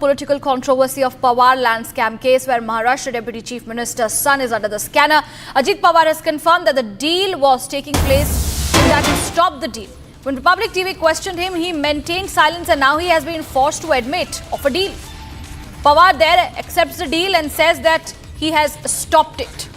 political controversy of Pawar land scam case where Maharashtra Deputy Chief Minister's son is under the scanner. Ajit Pawar has confirmed that the deal was taking place and that he stopped the deal. When Republic TV questioned him, he maintained silence and now he has been forced to admit of a deal. Pawar there accepts the deal and says that he has stopped it.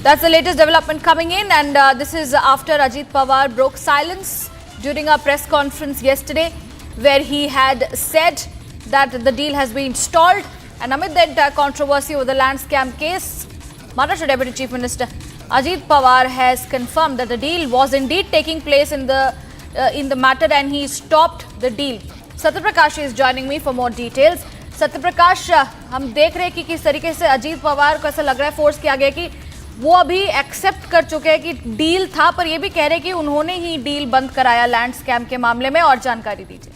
That's the latest development coming in, and this is after Ajit Pawar broke silence during a press conference yesterday where he had said that the deal has been stalled. And amid that controversy over the land scam case, Maharashtra Deputy Chief Minister Ajit Pawar has confirmed that the deal was indeed taking place in the matter and he stopped the deal. Satya Prakash is joining me for more details. Satya Prakash, हम देख रहे हैं कि किस तरीके से अजीत पवार को ऐसा लग रहा है फोर्स किया गया कि वो अभी एक्सेप्ट कर चुके हैं कि डील था, पर ये भी कह रहे हैं कि उन्होंने ही डील बंद कराया लैंड स्कैम के मामले में। और जानकारी दीजिए।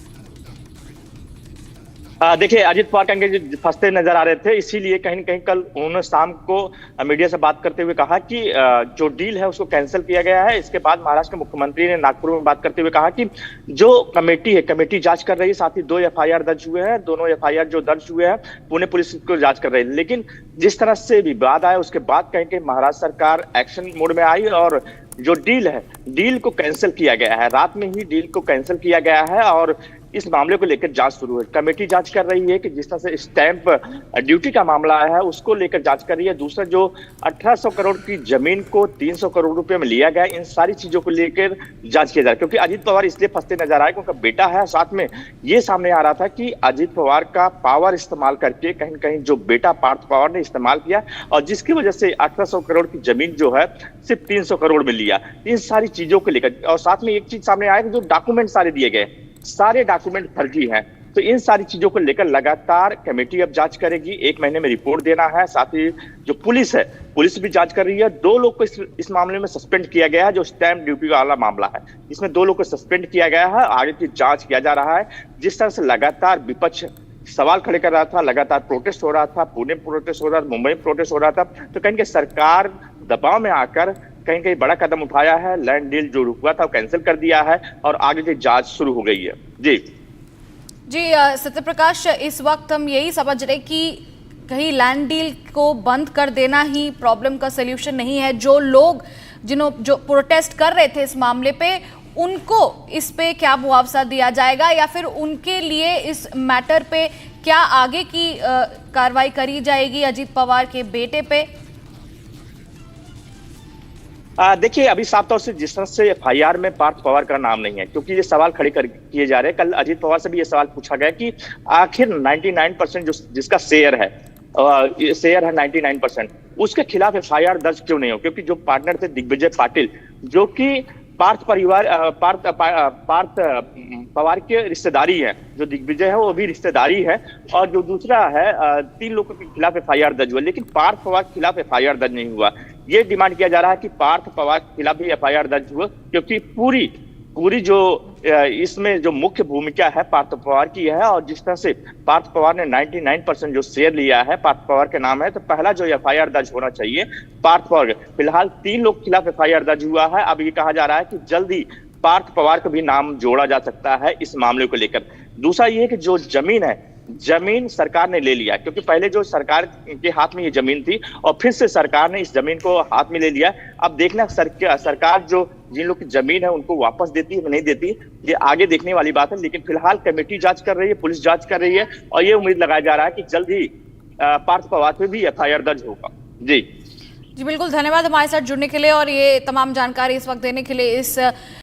देखिए, अजीत पवार कहीं फंसते नजर आ रहे थे, इसीलिए कहीं न कहीं कल उन्होंने शाम को मीडिया से बात करते हुए कहा कि जो डील है उसको कैंसिल किया गया है। इसके बाद महाराष्ट्र के मुख्यमंत्री ने नागपुर में बात करते हुए कहा कि जो कमेटी है, कमेटी जांच कर रही है, साथ ही 2 एफआईआर दर्ज हुए हैं। दोनों एफआईआर जो दर्ज हुए हैं पुणे पुलिस को जांच कर रही है। लेकिन जिस तरह से विवाद आया उसके बाद कहीं कहीं महाराष्ट्र सरकार एक्शन मोड में आई और जो डील है, डील को कैंसिल किया गया है। रात में ही डील को कैंसिल किया गया है और इस मामले को लेकर जांच शुरू है। कमेटी जांच कर रही है कि जिस तरह से स्टैंप ड्यूटी का मामला है उसको लेकर जांच कर रही है। दूसरा, जो 1800 करोड़ की जमीन को 300 करोड़ रुपए में लिया गया, इन सारी चीजों को लेकर जांच किया जा रहा है। क्योंकि अजीत पवार इसलिए फंसते नजर आए क्योंकि बेटा है, साथ में ये सामने आ रहा था कि अजीत पवार का पावर इस्तेमाल करके कहीं कहीं जो बेटा पार्थ पवार ने इस्तेमाल किया और जिसकी वजह से 1800 करोड़ की जमीन जो है सिर्फ 300 करोड़ में लिया। इन सारी चीजों को लेकर और साथ में एक चीज सामने आया कि जो डॉक्यूमेंट सारे दिए गए, सारे डॉक्यूमेंट फर्जी हैं। तो इन सारी चीजों को लेकर लगातार कमेटी अब जांच करेगी। 1 महीने में रिपोर्ट देना है। साथ ही जो पुलिस है, पुलिस भी जांच कर रही है। 2 लोग को इस मामले में सस्पेंड किया गया है। जो स्टैंप ड्यूटी वाला मामला है, इसमें 2 लोग को सस्पेंड किया गया है। आगे की जांच किया जा रहा है। जिस तरह से लगातार विपक्ष सवाल खड़े कर रहा था, लगातार प्रोटेस्ट हो रहा था, पुणे प्रोटेस्ट हो रहा था, मुंबई प्रोटेस्ट हो रहा था, तो कहीं कि सरकार दबाव में आकर कहीं कहीं बड़ा कदम उठाया है। लैंड डील जो रुका था वो कैंसिल कर दिया है और आगे की जांच शुरू हो गई है। जी सत्य प्रकाश, इस वक्त हम यही समझ रहे कि कहीं लैंड डील को बंद कर देना ही प्रॉब्लम का सलूशन नहीं है। जो लोग जो प्रोटेस्ट कर रहे थे इस मामले पे, उनको इस पे क्या मुआवजा दिया जाएगा या फिर उनके लिए इस मैटर पे क्या आगे की कार्रवाई करी जाएगी अजीत पवार के बेटे पे? देखिए, अभी साफ तौर से जिस तरह से एफआईआर में पार्थ पवार का नाम नहीं है, क्योंकि ये सवाल खड़े किए जा रहे हैं। कल अजीत पवार से भी ये सवाल पूछा गया कि आखिर 99% जिसका शेयर है 99%, उसके खिलाफ एफआईआर दर्ज क्यों नहीं हो? क्योंकि जो पार्टनर थे दिग्विजय पाटिल, जो कि पार्थ पवार के रिश्तेदारी है, जो दिग्विजय है वो भी रिश्तेदारी है, और जो दूसरा है 3 लोगों के खिलाफ एफआईआर दर्ज हुआ, लेकिन पार्थ पवार के खिलाफ एफआईआर दर्ज नहीं हुआ। ये डिमांड किया जा रहा है कि पार्थ पवार के खिलाफ भी एफआईआर दर्ज हुआ, क्योंकि पूरी जो इसमें जो मुख्य भूमिका है पार्थ पवार की है। और जिस तरह से पार्थ पवार ने 99% जो शेयर लिया है पार्थ पवार के नाम है, तो पहला जो एफआईआर दर्ज होना चाहिए पार्थ पवार। फिलहाल 3 लोग के खिलाफ एफआईआर दर्ज हुआ है। अब ये कहा जा रहा है कि जल्द ही पार्थ पवार को भी नाम जोड़ा जा सकता है इस मामले को लेकर। दूसरा ये कि जो जमीन है, जमीन सरकार ने ले लिया, क्योंकि पहले जो सरकार के हाथ में ये जमीन थी और फिर से सरकार ने इस जमीन को हाथ में ले लिया। अब देखना सरकार जो जिन लोग की जमीन है उनको वापस देती है, नहीं देती, ये आगे देखने वाली बात है। लेकिन फिलहाल कमेटी जांच कर रही है, पुलिस जांच कर रही है और ये उम्मीद लगाया जा रहा है कि जल्द ही पार्थ पवार पे भी एफआईआर दर्ज होगा। जी बिल्कुल, धन्यवाद हमारे साथ जुड़ने के लिए और ये तमाम जानकारी इस वक्त देने के लिए। इस